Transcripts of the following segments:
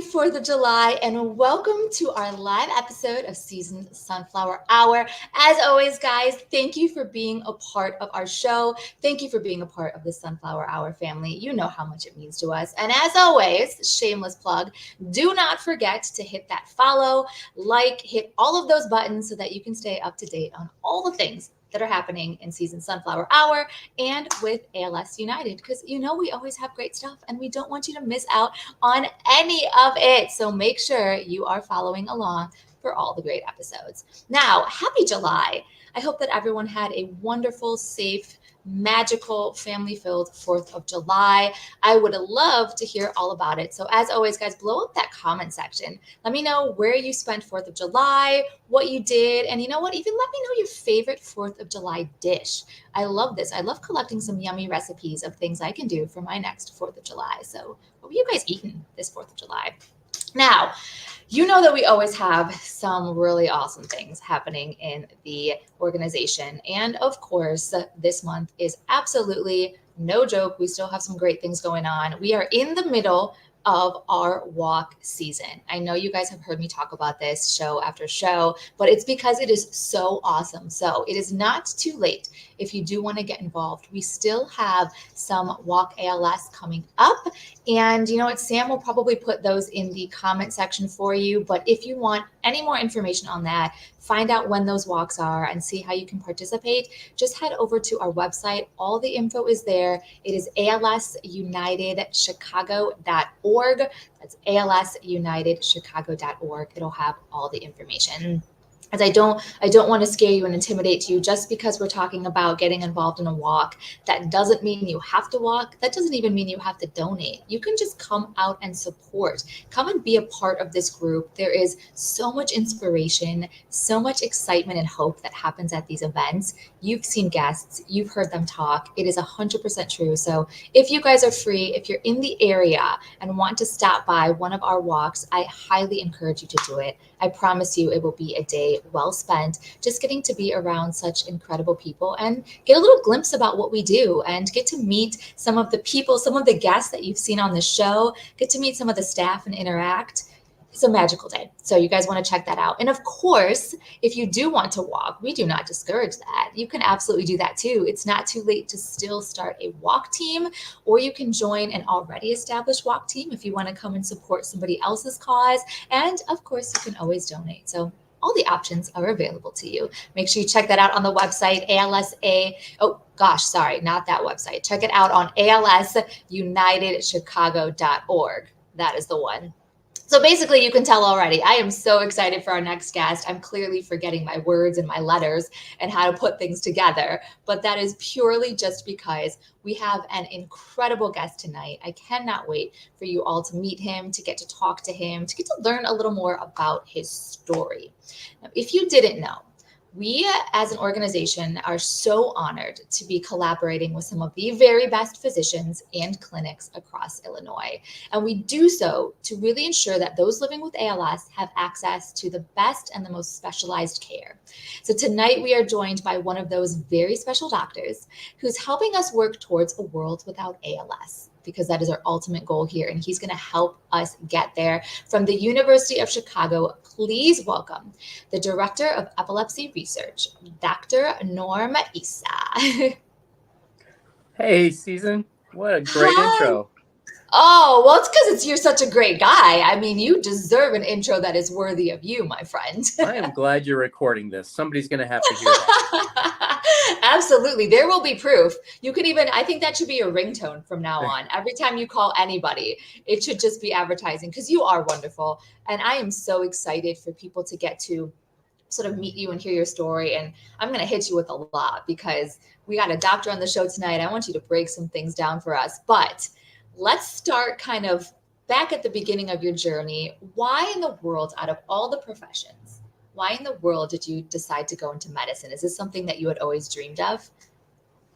4th of July, and welcome to our live episode of Seasoned Sunflower Hour. As always, guys, thank you for being a part of our show. Thank you for being a part of the Sunflower Hour family. You know how much it means to us. And as always, shameless plug, do not forget to hit that follow, hit all of those buttons so that you can stay up to date on all the things that are happening in Seasoned Sunflower Hour and with ALS United, because we always have great stuff and we don't want you to miss out on any of it. So make sure you are following along for all the great episodes. Now, happy July. I hope that everyone had a wonderful, safe, magical, family-filled 4th of July. I would love to hear all about it. So as always, guys, blow up that comment section. Let me know where you spent 4th of July, what you did, and you know what? Even let me know your favorite 4th of July dish. I love this. I love collecting some yummy recipes of things I can do for my next 4th of July. So what were you guys eating this 4th of July? Now, you know that we always have some really awesome things happening in the organization. And of course, this month is absolutely no joke. We still have some great things going on. We are in the middle of our walk season. I know you guys have heard me talk about this show after show, but it's because it is so awesome. So it is not too late if you do want to get involved. We still have some Walk ALS coming up. And you know what? Sam will probably put those in the comment section for you. But if you want any more information on that, find out when those walks are and see how you can participate, just head over to our website. All the info is there. It is alsunitedchicago.org. That's alsunitedchicago.org. It'll have all the information. As I don't want to scare you and intimidate you just because we're talking about getting involved in a walk. That doesn't mean you have to walk. That doesn't even mean you have to donate. You can just come out and support. Come and be a part of this group. There is so much inspiration, so much excitement and hope that happens at these events. You've seen guests, you've heard them talk. It is 100% true. So if you guys are free, if you're in the area and want to stop by one of our walks, I highly encourage you to do it. I promise you it will be a day well spent just getting to be around such incredible people and get a little glimpse about what we do and get to meet some of the people, some of the guests that you've seen on the show, get to meet some of the staff and interact. It's a magical day. So you guys want to check that out. And of course, if you do want to walk, we do not discourage that. You can absolutely do that too. It's not too late to still start a walk team, or you can join an already established walk team if you want to come and support somebody else's cause. And of course, you can always donate. So all the options are available to you. Make sure you check that out on the website, not that website. Check it out on alsunitedchicago.org. That is the one. So basically, you can tell already, I am so excited for our next guest. I'm clearly forgetting my words and my letters and how to put things together, but that is purely just because we have an incredible guest tonight. I cannot wait for you all to meet him, to get to talk to him, to get to learn a little more about his story. Now, if you didn't know, we as an organization are so honored to be collaborating with some of the very best physicians and clinics across Illinois. And we do so to really ensure that those living with ALS have access to the best and the most specialized care. So tonight we are joined by one of those very special doctors who's helping us work towards a world without ALS, because that is our ultimate goal here. And he's going to help us get there. From the University of Chicago, please welcome the Director of Epilepsy Research, Dr. Naoum Issa. Hey, Season. What a great Hi. intro. Oh, well, it's because you're such a great guy. I mean, you deserve an intro that is worthy of you, my friend. I am glad you're recording this. Somebody's going to have to hear that. Absolutely. There will be proof. You could even, I think that should be a ringtone from now on. Every time you call anybody, it should just be advertising, because you are wonderful. And I am so excited for people to get to sort of meet you and hear your story. And I'm going to hit you with a lot because we got a doctor on the show tonight. I want you to break some things down for us. But let's start kind of back at the beginning of your journey. Why in the world, out of all the professions, why in the world did you decide to go into medicine? Is this something that you had always dreamed of?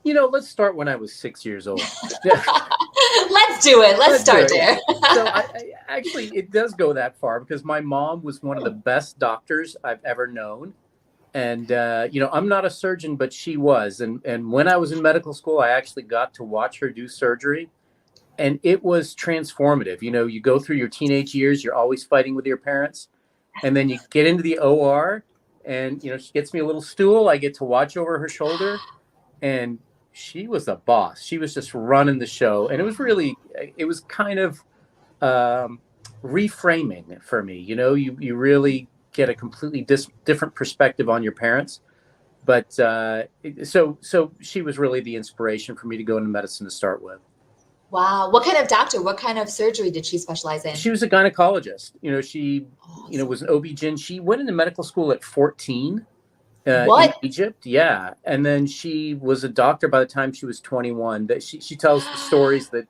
You know, let's start when I was 6 years old. Let's do it. Let's start there. So actually, it does go that far because my mom was one of the best doctors I've ever known. And, I'm not a surgeon, but she was. And when I was in medical school, I actually got to watch her do surgery. and it was transformative. You know, you go through your teenage years, you're always fighting with your parents, and then you get into the OR, and you know, she gets me a little stool. I get to watch over her shoulder, and she was a boss. She was just running the show, and it was kind of um, reframing for me. You know, you really get a completely different perspective on your parents. But so she was really the inspiration for me to go into medicine to start with. Wow. What kind of doctor, what kind of surgery did she specialize in? She was a gynecologist. You know, she Awesome. was an OB-GYN. She went into medical school at 14 in What? Egypt. Yeah. And then she was a doctor by the time she was 21. That she tells the stories that,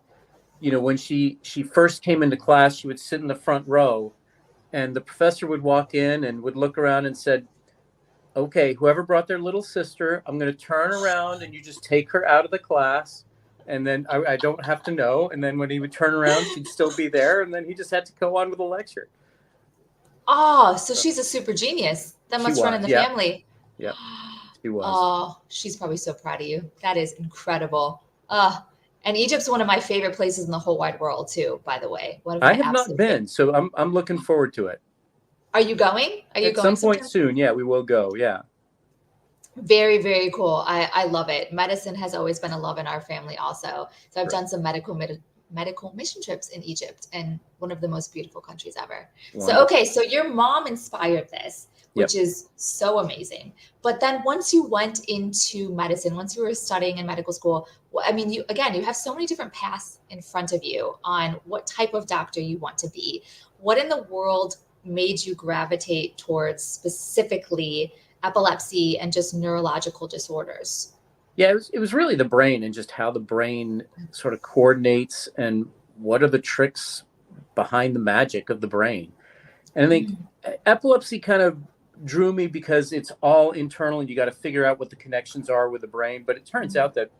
you know, when she first came into class, she would sit in the front row, and the professor would walk in and would look around and said, okay, whoever brought their little sister, I'm going to turn around and you just take her out of the class. And then I don't have to know. And then when he would turn around, she'd still be there. And then he just had to go on with the lecture. Oh, so So she's a super genius. That she must run in was. the Yeah. family. Yeah. She was. Oh, she's probably so proud of you. That is incredible. And Egypt's one of my favorite places in the whole wide world too, by the way. One of I my have not absolute favorite. been. So I'm looking forward to it. Are you going? Are you At going some point sometime? soon. Yeah, we will go. Yeah. Very, very cool. I love it. Medicine has always been a love in our family also. So I've Great. done some medical mission trips in Egypt, and one of the most beautiful countries ever. So, Wonderful. okay, so your mom inspired this, Yep. which is so amazing. But then once you went into medicine, once you were studying in medical school, I mean, you have so many different paths in front of you on what type of doctor you want to be. What in the world made you gravitate towards specifically epilepsy and just neurological disorders? Yeah, it was really the brain and just how the brain sort of coordinates and what are the tricks behind the magic of the brain. And I think epilepsy kind of drew me because it's all internal and you got to figure out what the connections are with the brain. But it turns out that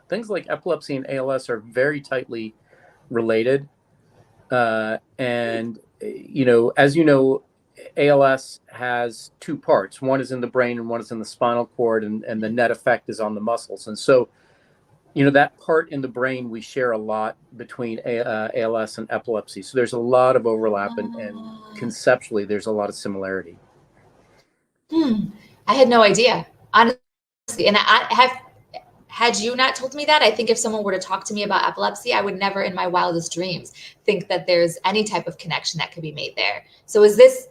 things like epilepsy and ALS are very tightly related. And, you know, as you know, ALS has two parts. One is in the brain and one is in the spinal cord, and the net effect is on the muscles. And so, you know, that part in the brain, we share a lot between ALS and epilepsy. So there's a lot of overlap, and conceptually, there's a lot of similarity. I had no idea, honestly. And I have, had you not told me that, I think if someone were to talk to me about epilepsy, I would never in my wildest dreams think that there's any type of connection that could be made there. So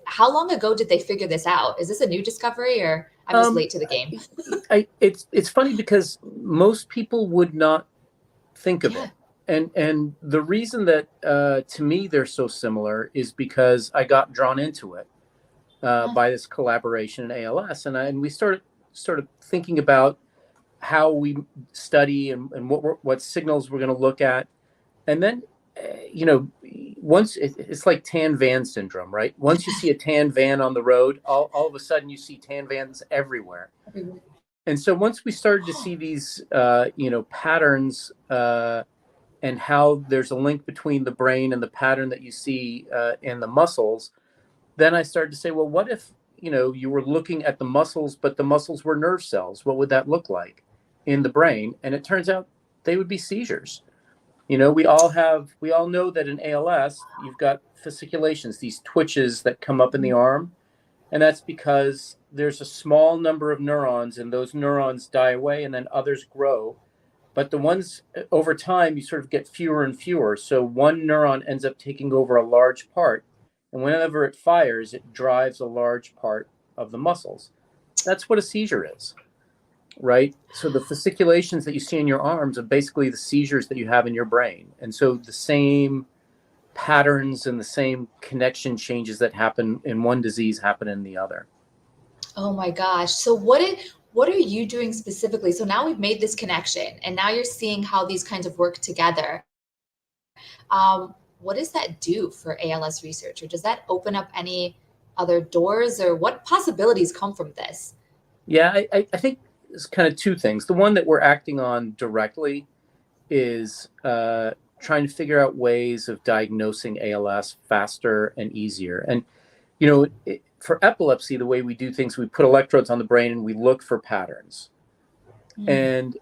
how long ago did they figure this out? Is this a new discovery, or I'm just late to the game? It's funny because most people would not think of it. And the reason that to me they're so similar is because I got drawn into it by this collaboration in ALS, and we started thinking about how we study and what signals we're going to look at. And then, you know, once it's like tan van syndrome, right? Once you see a tan van on the road, all of a sudden you see tan vans everywhere. And so once we started to see these, you know, patterns and how there's a link between the brain and the pattern that you see in the muscles, then I started to say, well, what if, you know, you were looking at the muscles, but the muscles were nerve cells? What would that look like in the brain? And it turns out they would be seizures. You know, we all know that in ALS, you've got fasciculations, these twitches that come up in the arm. And that's because there's a small number of neurons, and those neurons die away and then others grow. But the ones over time, you sort of get fewer and fewer. So one neuron ends up taking over a large part. And whenever it fires, it drives a large part of the muscles. That's what a seizure is, right? So the fasciculations that you see in your arms are basically the seizures that you have in your brain. And so the same patterns and the same connection changes that happen in one disease happen in the other. Oh my gosh. So what are you doing specifically? So now we've made this connection, and now you're seeing how these kinds of work together. What does that do for ALS research? Or does that open up any other doors, or what possibilities come from this? Yeah, I think it's kind of two things. The one that we're acting on directly is trying to figure out ways of diagnosing ALS faster and easier. And, you know, for epilepsy, the way we do things, we put electrodes on the brain and we look for patterns. And,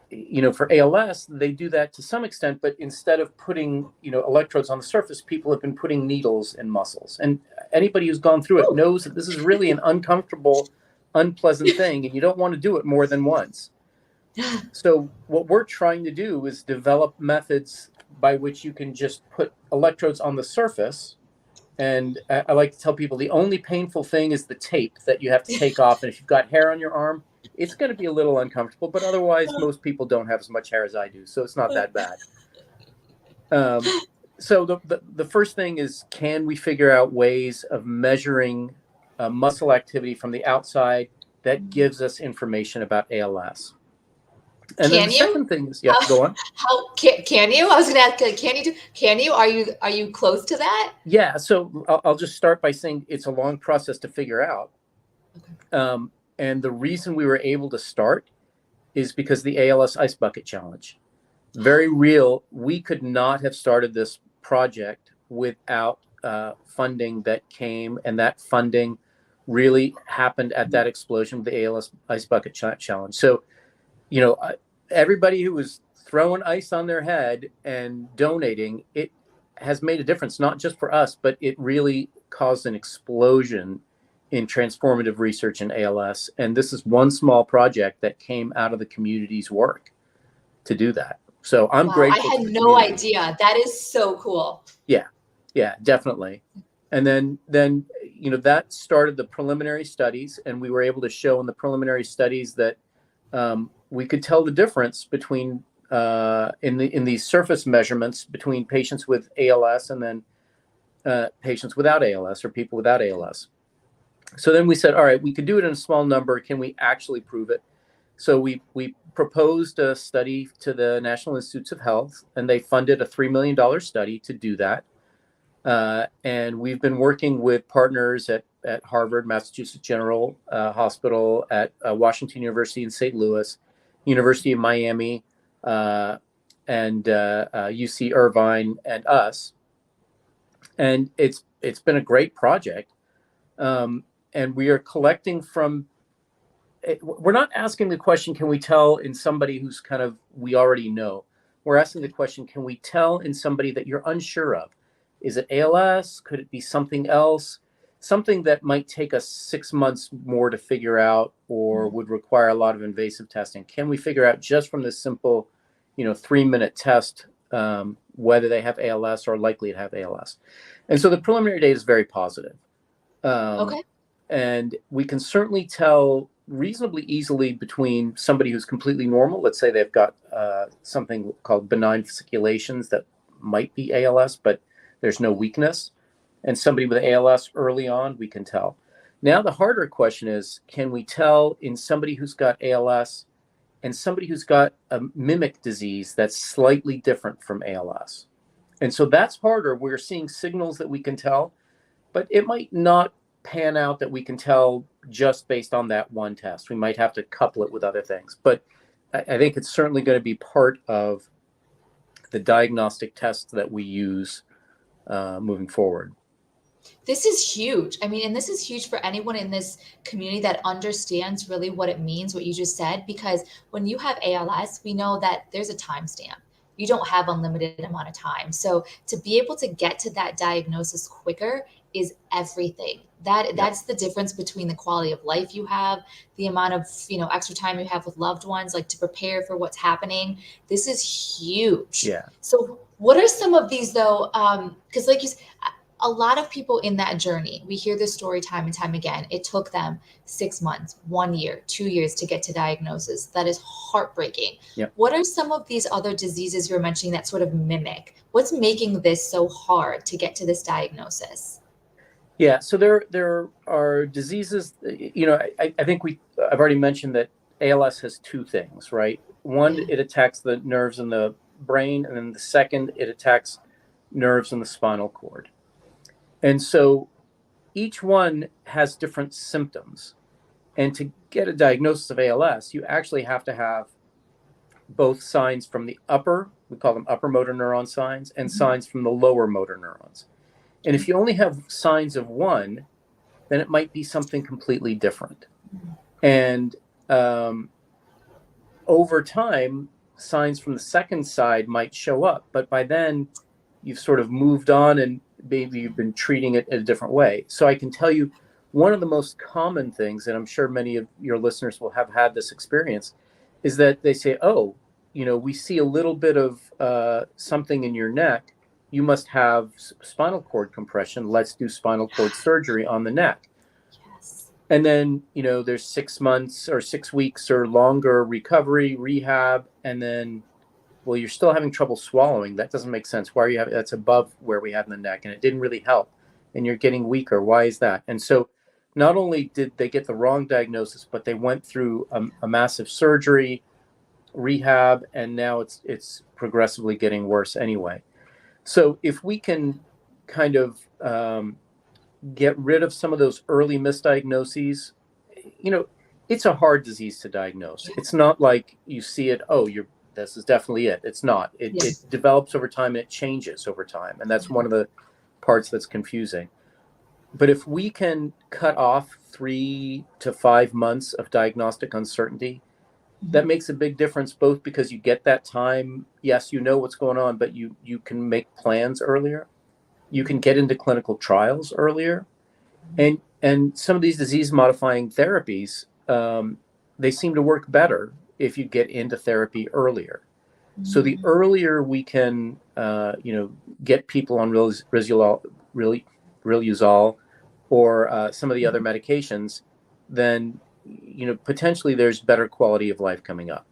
for ALS, they do that to some extent, but instead of putting, electrodes on the surface, people have been putting needles in muscles. And anybody who's gone through it knows that this is really an uncomfortable, unpleasant thing, and you don't want to do it more than once. So what we're trying to do is develop methods by which you can just put electrodes on the surface. And I like to tell people the only painful thing is the tape that you have to take off. And if you've got hair on your arm, it's going to be a little uncomfortable, but otherwise most people don't have as much hair as I do. So it's not that bad. So the first thing is, can we figure out ways of measuring muscle activity from the outside that gives us information about ALS? And then the second thing is, go on. How can you? I was going to ask, can you? Are you close to that? Yeah. So I'll just start by saying it's a long process to figure out. Okay. And the reason we were able to start is because the ALS Ice Bucket Challenge. Very real. We could not have started this project without funding that came, and that funding really happened at that explosion with the ALS Ice Bucket Challenge. So, everybody who was throwing ice on their head and donating, it has made a difference, not just for us, but it really caused an explosion in transformative research in ALS. And this is one small project that came out of the community's work to do that. So I'm grateful. I had no idea. That is so cool. Yeah, definitely. And then, that started the preliminary studies, and we were able to show in the preliminary studies that we could tell the difference between in these surface measurements between patients with ALS and then patients without ALS or people without ALS. So then we said, all right, we could do it in a small number. Can we actually prove it? So we proposed a study to the National Institutes of Health, and they funded a $3 million study to do that. And we've been working with partners at Harvard, Massachusetts General Hospital, at Washington University in St. Louis, University of Miami, and UC Irvine, and us. And it's been a great project. And we are collecting from, we're not asking the question, can we tell in somebody who's we already know? We're asking the question, can we tell in somebody that you're unsure of? Is it ALS? Could it be something else? Something that might take us 6 months more to figure out, or would require a lot of invasive testing. Can we figure out just from this simple, 3-minute test, whether they have ALS or likely to have ALS? And so the preliminary data is very positive. Okay. And we can certainly tell reasonably easily between somebody who's completely normal. Let's say they've got something called benign fasciculations that might be ALS, but there's no weakness. And somebody with ALS early on, we can tell. Now, the harder question is, can we tell in somebody who's got ALS and somebody who's got a mimic disease that's slightly different from ALS? And so that's harder. We're seeing signals that we can tell, but it might not pan out that we can tell just based on that one test. We might have to couple it with other things. But I think it's certainly going to be part of the diagnostic tests that we use moving forward. This is huge. I mean, and this is huge for anyone in this community that understands really what it means, what you just said, because when you have ALS, we know that there's a timestamp. You don't have unlimited amount of time. So to be able to get to that diagnosis quicker is everything. That's the difference between the quality of life you have, the amount of, extra time you have with loved ones, like to prepare for what's happening. This is huge. Yeah. So what are some of these though? Because like you said, a lot of people in that journey, we hear this story time and time again. It took them 6 months, 1 year, 2 years to get to diagnosis. That is heartbreaking. Yep. What are some of these other diseases you're mentioning that sort of mimic? What's making this so hard to get to this diagnosis? Yeah, so there are diseases, I think I've already mentioned that ALS has two things, right? One, it attacks the nerves in the brain, and then the second, it attacks nerves in the spinal cord. And so each one has different symptoms. And to get a diagnosis of ALS, you actually have to have both signs from the upper, we call them upper motor neuron signs, and signs from the lower motor neurons. And if you only have signs of one, then it might be something completely different. And over time, signs from the second side might show up, but by then you've sort of moved on and maybe you've been treating it in a different way. So I can tell you one of the most common things, and I'm sure many of your listeners will have had this experience, is that they say, oh, we see a little bit of something in your neck. You must have spinal cord compression. Let's do spinal cord surgery on the neck. Yes. And then, there's 6 months or 6 weeks or longer recovery, rehab, and then, well, you're still having trouble swallowing. That doesn't make sense. Why are you having, that's above where we have in the neck, and it didn't really help, and you're getting weaker. Why is that? And so not only did they get the wrong diagnosis, but they went through a massive surgery, rehab, and now it's progressively getting worse anyway. So if we can kind of get rid of some of those early misdiagnoses, it's a hard disease to diagnose. It's not like you see it, oh, this is definitely it. It's not. It develops over time and it changes over time. And that's one of the parts that's confusing. But if we can cut off 3 to 5 months of diagnostic uncertainty, that makes a big difference, both because you get that time. Yes, you know what's going on, but you can make plans earlier. You can get into clinical trials earlier. And some of these disease modifying therapies, they seem to work better if you get into therapy earlier. So the earlier we can, get people on Riluzole or some of the other medications, then, potentially there's better quality of life coming up.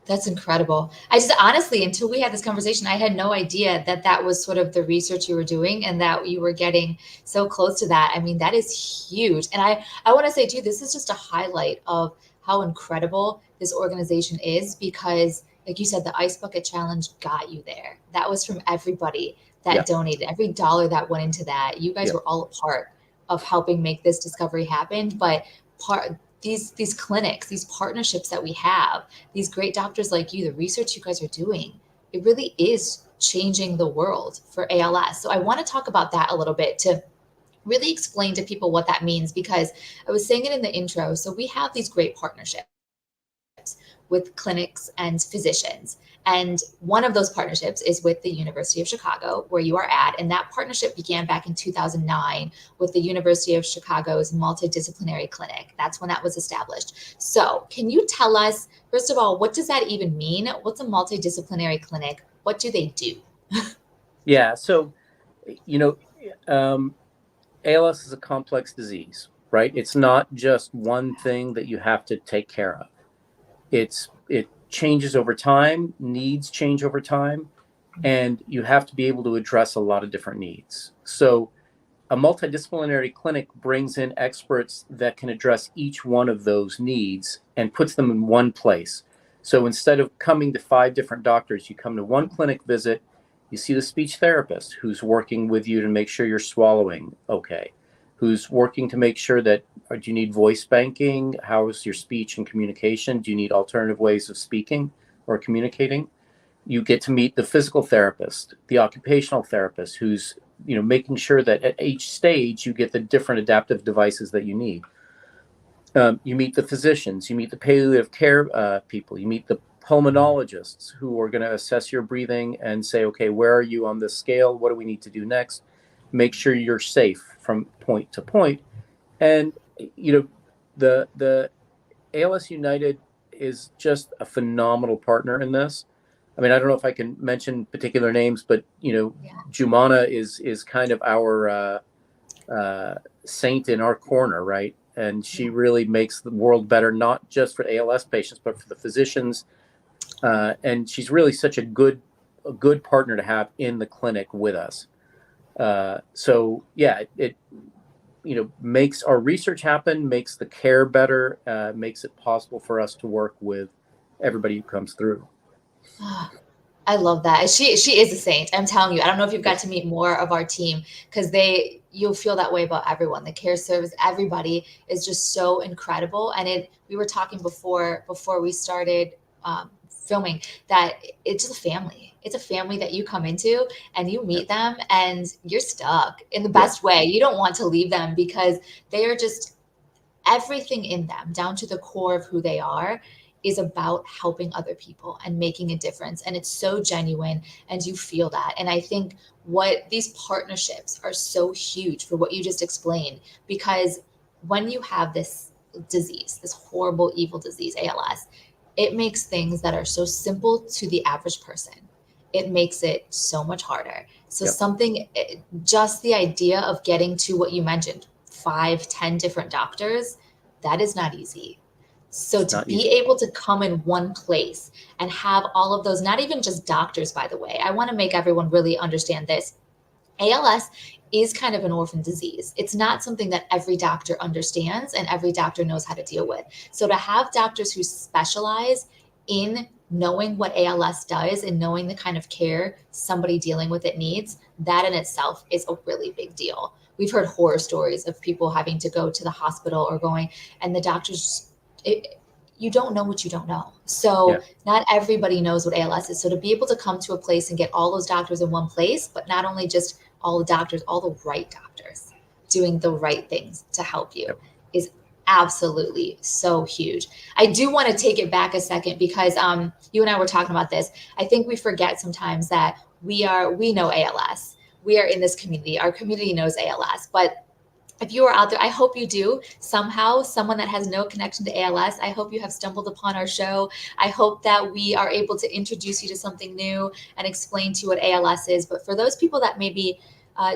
That's incredible. I just honestly, until we had this conversation, I had no idea that that was sort of the research you were doing and that you were getting so close to that. I mean, that is huge. And I want to say too, this is just a highlight of how incredible this organization is, because like you said, the Ice Bucket Challenge got you there. That was from everybody that donated, every dollar that went into that. You guys were all a part of helping make this discovery happen. But these clinics, these partnerships that we have, these great doctors like you, the research you guys are doing, it really is changing the world for ALS. So I want to talk about that a little bit to really explain to people what that means, because I was saying it in the intro. So we have these great partnerships with clinics and physicians. And one of those partnerships is with the University of Chicago, where you are at. And that partnership began back in 2009 with the University of Chicago's multidisciplinary clinic. That's when that was established. So can you tell us, first of all, what does that even mean? What's a multidisciplinary clinic? What do they do? Yeah. So, ALS is a complex disease, right? It's not just one thing that you have to take care of. It changes over time, needs change over time, and you have to be able to address a lot of different needs. So a multidisciplinary clinic brings in experts that can address each one of those needs and puts them in one place. So instead of coming to 5 different doctors, you come to one clinic visit, you see the speech therapist who's working with you to make sure you're swallowing okay, who's working to make sure that, do you need voice banking? How is your speech and communication? Do you need alternative ways of speaking or communicating? You get to meet the physical therapist, the occupational therapist, who's making sure that at each stage you get the different adaptive devices that you need. You meet the physicians, you meet the palliative care people, you meet the pulmonologists who are going to assess your breathing and say, okay, where are you on this scale? What do we need to do next? Make sure you're safe from point to point. And the ALS United is just a phenomenal partner in this. I mean, I don't know if I can mention particular names, but Jumana is kind of our saint in our corner, right? And she really makes the world better, not just for ALS patients, but for the physicians. And she's really such a good partner to have in the clinic with us. So yeah, it makes our research happen, makes the care better, makes it possible for us to work with everybody who comes through. I love that. She is a saint. I'm telling you. I don't know if you've got to meet more of our team, because you'll feel that way about everyone. The care service, everybody is just so incredible. And we were talking before we started filming that it's just a family. It's a family that you come into and you meet them and you're stuck in the best way. You don't want to leave them, because they are just everything in them, down to the core of who they are, is about helping other people and making a difference. And it's so genuine, and you feel that. And I think what these partnerships are so huge for what you just explained, because when you have this disease, this horrible, evil disease, ALS, it makes things that are so simple to the average person, it makes it so much harder. So Yep. just the idea of getting to what you mentioned, 5, 10 different doctors, that is not easy. So It's to not be easy. able to come in one place and have all of those, not even just doctors, by the way, I want to make everyone really understand this. ALS is kind of an orphan disease. It's not something that every doctor understands and every doctor knows how to deal with. So to have doctors who specialize in knowing what ALS does and knowing the kind of care somebody dealing with it needs, that in itself is a really big deal. We've heard horror stories of people having to go to the hospital or going, and the doctors, you don't know what you don't know. Yeah. So not everybody knows what ALS is. So to be able to come to a place and get all those doctors in one place, but not only just all the doctors, all the right doctors doing the right things to help you, Yep. is absolutely so huge. I do want to take it back a second because you and I were talking about this. I think we forget sometimes that we know ALS. We are in this community. Our community knows ALS, but if you are out there, I hope you do somehow, someone that has no connection to ALS, I hope you have stumbled upon our show. I hope that we are able to introduce you to something new and explain to you what ALS is. But for those people that maybe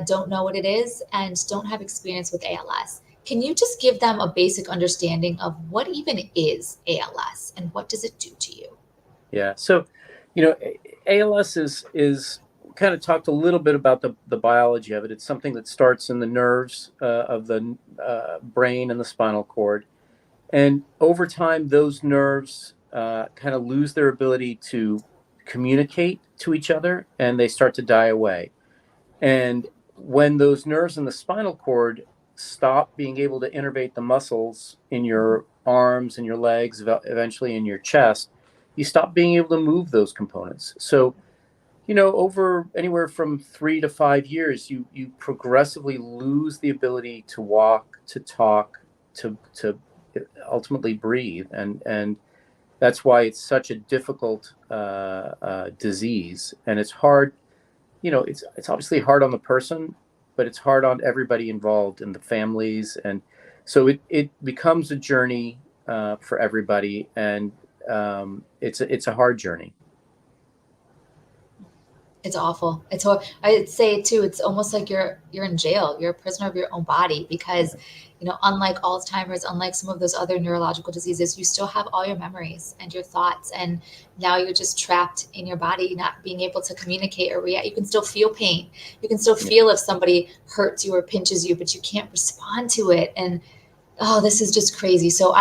don't know what it is and don't have experience with ALS, can you just give them a basic understanding of what even is ALS and what does it do to you? Yeah. So, ALS is kind of talked a little bit about the biology of it. It's something that starts in the nerves of the brain and the spinal cord. And over time, those nerves kind of lose their ability to communicate to each other and they start to die away. And when those nerves in the spinal cord stop being able to innervate the muscles in your arms and your legs, eventually in your chest, you stop being able to move those components. So, over anywhere from 3 to 5 years, you progressively lose the ability to walk, to talk, to ultimately breathe, and that's why it's such a difficult disease, and it's hard. It's obviously hard on the person, but it's hard on everybody involved in the families, and so it becomes a journey for everybody, and it's a hard journey. It's awful. I'd say too, it's almost like you're in jail. You're a prisoner of your own body because, unlike Alzheimer's, unlike some of those other neurological diseases, you still have all your memories and your thoughts. And now you're just trapped in your body, not being able to communicate or react. You can still feel pain. You can still feel if somebody hurts you or pinches you, but you can't respond to it. And oh, this is just crazy. So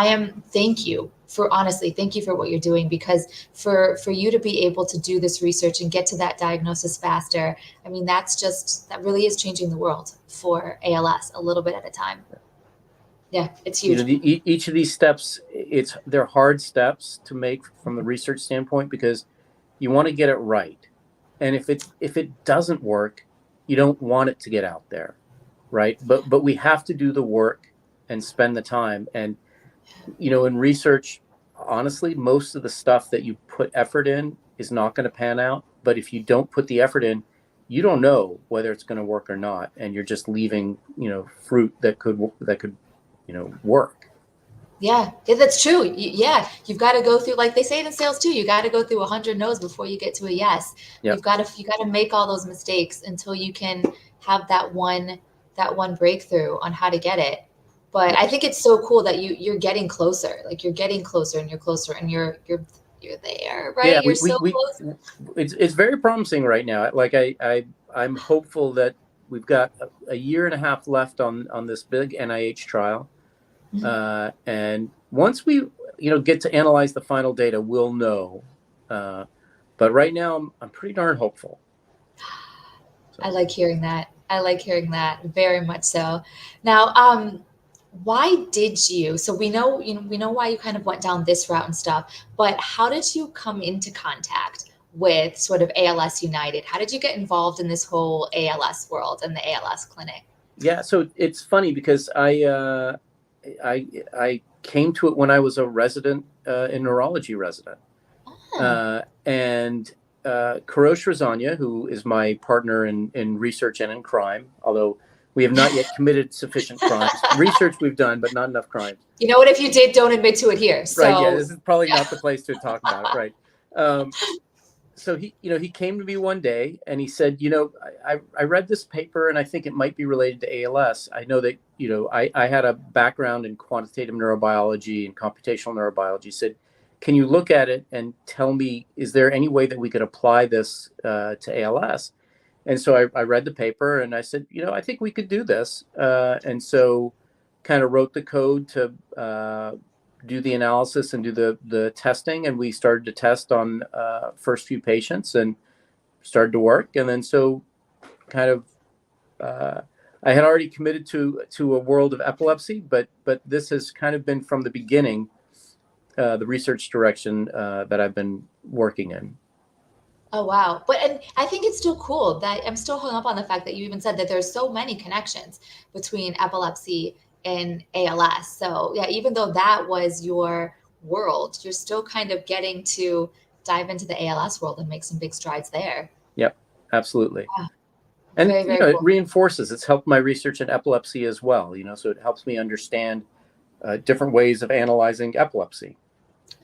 thank you for what you're doing, because for you to be able to do this research and get to that diagnosis faster, I mean, that really is changing the world for ALS a little bit at a time. Yeah, it's huge. Each of these steps, they're hard steps to make from the research standpoint because you want to get it right. And if it doesn't work, you don't want it to get out there, right? But we have to do the work and spend the time. And in research, honestly, most of the stuff that you put effort in is not going to pan out. But if you don't put the effort in, you don't know whether it's going to work or not, and you're just leaving fruit that could work. Yeah, that's true. You've got to go through, like they say it in sales too. You got to go through 100 no's before you get to a yes. Yeah. You got to make all those mistakes until you can have that one breakthrough on how to get it. But I think it's so cool that you're getting closer. Like you're getting closer and you're closer and you're there, right? Yeah, You're so close. It's very promising right now. Like I'm hopeful that we've got a year and a half left on this big NIH trial. And once we get to analyze the final data, we'll know. But right now I'm pretty darn hopeful. So. I like hearing that very much so. Now, why did you? So we know why you kind of went down this route and stuff, but how did you come into contact with sort of ALS United? How did you get involved in this whole ALS world and the ALS clinic? Yeah, so it's funny because I came to it when I was a resident a neurology resident. Oh. And Karosh Razania, who is my partner in research and in crime, although we have not yet committed sufficient crimes. Research we've done, but not enough crimes. You know what? If you did, don't admit to it here. Right. Yeah. So This is probably not the place to talk about it. Right. So he came to me one day and he said, I read this paper and I think it might be related to ALS. I know that, I had a background in quantitative neurobiology and computational neurobiology. He said, can you look at it and tell me, is there any way that we could apply this to ALS? And so I read the paper and I said, I think we could do this. And so kind of wrote the code to do the analysis and do the testing. And we started to test on first few patients and started to work. And then so kind of I had already committed to a world of epilepsy, but this has kind of been from the beginning the research direction that I've been working in. Oh, wow. And I think it's still cool that I'm still hung up on the fact that you even said that there's so many connections between epilepsy and ALS. So yeah, even though that was your world, you're still kind of getting to dive into the ALS world and make some big strides there. Yep, absolutely. Yeah. And Very, very it cool. reinforces. It's helped my research in epilepsy as well. So it helps me understand different ways of analyzing epilepsy.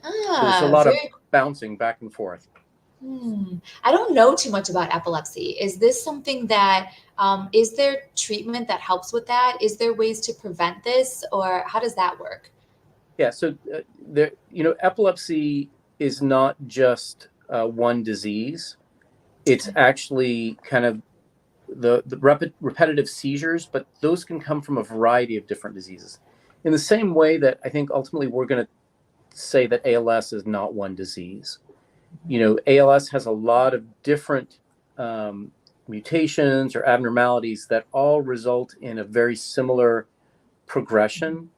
So there's a lot of bouncing back and forth. I don't know too much about epilepsy. Is this something that, is there treatment that helps with that? Is there ways to prevent this, or how does that work? Yeah, so epilepsy is not just one disease. It's actually kind of the repetitive seizures, but those can come from a variety of different diseases. In the same way that I think ultimately we're going to say that ALS is not one disease. ALS has a lot of different mutations or abnormalities that all result in a very similar progression.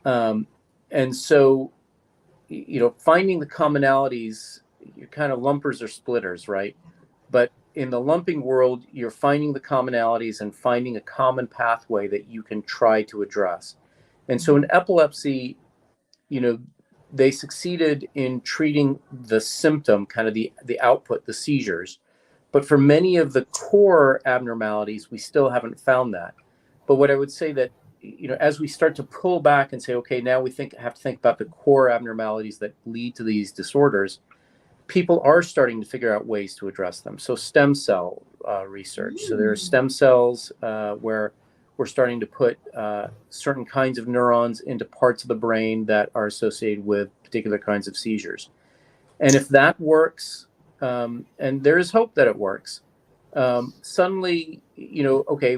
And so, finding the commonalities, you're kind of lumpers or splitters, right? But in the lumping world, you're finding the commonalities and finding a common pathway that you can try to address. And so in epilepsy, they succeeded in treating the symptom, kind of the output, the seizures. But for many of the core abnormalities, we still haven't found that. But what I would say that, as we start to pull back and say, okay, now we have to think about the core abnormalities that lead to these disorders, people are starting to figure out ways to address them. So stem cell research. So there are stem cells where we're starting to put certain kinds of neurons into parts of the brain that are associated with particular kinds of seizures. And if that works, and there is hope that it works, suddenly, okay,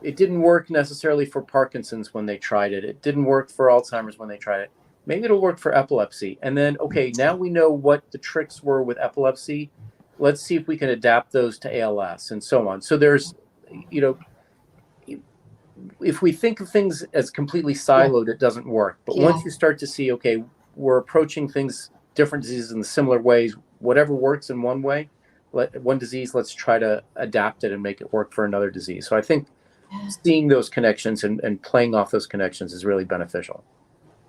it didn't work necessarily for Parkinson's when they tried it. It didn't work for Alzheimer's when they tried it. Maybe it'll work for epilepsy. And then, okay, now we know what the tricks were with epilepsy. Let's see if we can adapt those to ALS and so on. So there's, if we think of things as completely siloed, it doesn't work. But once you start to see, okay, we're approaching things, different diseases in similar ways, whatever works in one way, one disease, let's try to adapt it and make it work for another disease. So I think seeing those connections and playing off those connections is really beneficial.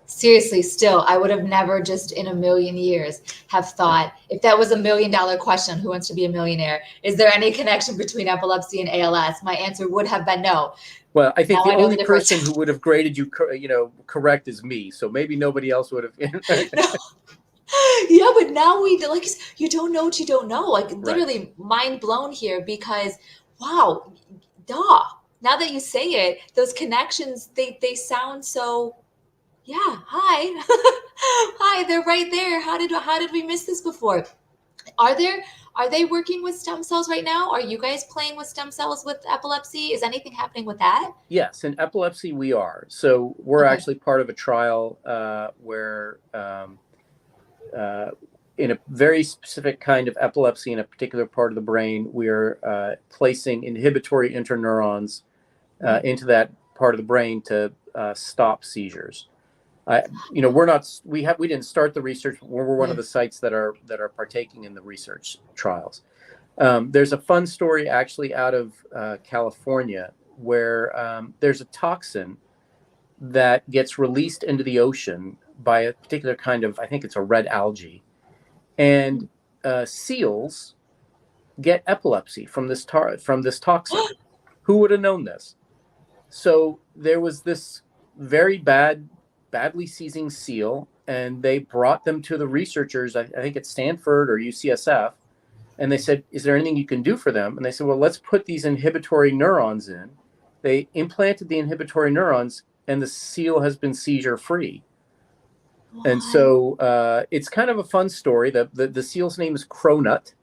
Seriously, still, I would have never just in a million years have thought, if that was $1 million question, who wants to be a millionaire? Is there any connection between epilepsy and ALS? My answer would have been no. Well, I think the only person who would have graded you, correct is me. So maybe nobody else would have. No. Yeah, but now you don't know what you don't know. Like literally mind blown here because, wow, duh. Now that you say it, those connections, they sound so. Yeah, hi. Hi, they're right there. How did we miss this before? Are they working with stem cells right now? Are you guys playing with stem cells with epilepsy? Is anything happening with that? Yes, in epilepsy we are. So we're actually part of a trial where in a very specific kind of epilepsy in a particular part of the brain, we are placing inhibitory interneurons into that part of the brain to stop seizures. We didn't start the research. We're one of the sites that are partaking in the research trials. There's a fun story actually out of California where there's a toxin that gets released into the ocean by a particular kind of, I think it's a red algae, and seals get epilepsy from this toxin. Who would have known this? So there was this very badly seizing seal, and they brought them to the researchers, I think at Stanford or UCSF, and they said, is there anything you can do for them? And they said, well, let's put these inhibitory neurons in. They implanted the inhibitory neurons, and the seal has been seizure free. And so it's kind of a fun story. The seal's name is Cronut,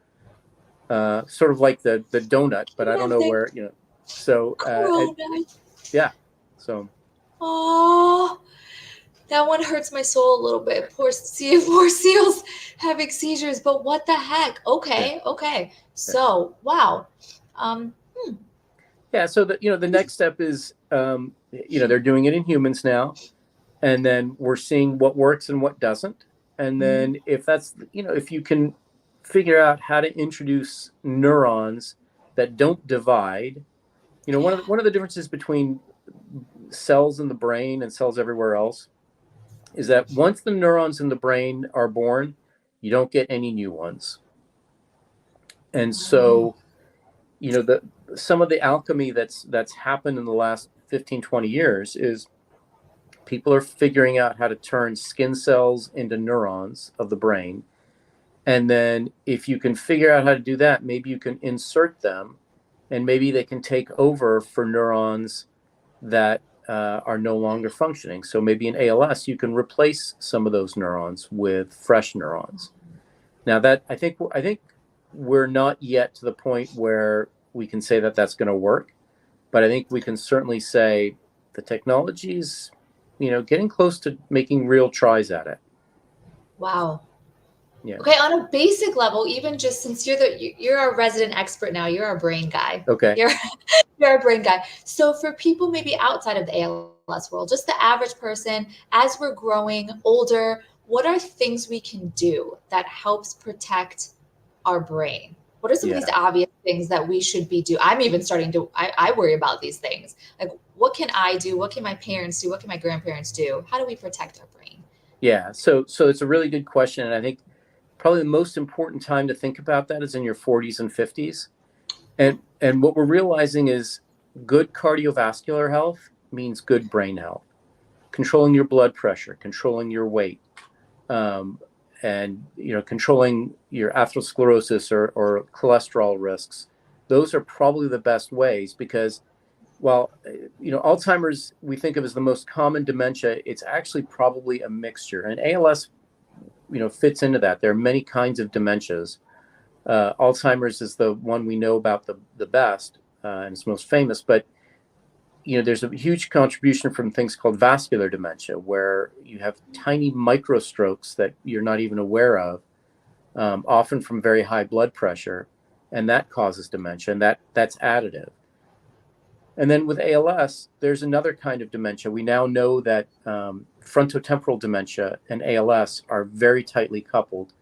sort of like the donut, but I don't know where, you know. So yeah, so. Oh, that one hurts my soul a little bit. Poor seals having seizures, but what the heck? Okay. So, wow. Yeah, so the next step is, they're doing it in humans now, and then we're seeing what works and what doesn't. And then if that's, if you can figure out how to introduce neurons that don't divide, one of the differences between cells in the brain and cells everywhere else is that once the neurons in the brain are born, you don't get any new ones. And so, some of the alchemy that's happened in the last 15, 20 years is people are figuring out how to turn skin cells into neurons of the brain. And then if you can figure out how to do that, maybe you can insert them, and maybe they can take over for neurons that are no longer functioning. So maybe in ALS, you can replace some of those neurons with fresh neurons. Now that I think we're not yet to the point where we can say that that's going to work, but I think we can certainly say the technology's, getting close to making real tries at it. Wow. Yeah. Okay, on a basic level, even just since you're our resident expert now, you're our brain guy. Okay. You're a brain guy. So for people maybe outside of the ALS world, just the average person, as we're growing older, what are things we can do that helps protect our brain? What are some of these obvious things that we should be doing? I'm even starting to, I worry about these things. Like, what can I do? What can my parents do? What can my grandparents do? How do we protect our brain? Yeah, so it's a really good question. And I think probably the most important time to think about that is in your 40s and 50s. And what we're realizing is good cardiovascular health means good brain health. Controlling your blood pressure, controlling your weight, and controlling your atherosclerosis or cholesterol risks. Those are probably the best ways, because while Alzheimer's we think of as the most common dementia, it's actually probably a mixture. And ALS fits into that. There are many kinds of dementias. Alzheimer's is the one we know about the best, and it's most famous, but there's a huge contribution from things called vascular dementia, where you have tiny microstrokes that you're not even aware of, often from very high blood pressure, and that causes dementia, and that's additive. And then with ALS, there's another kind of dementia. We now know that frontotemporal dementia and ALS are very tightly coupled,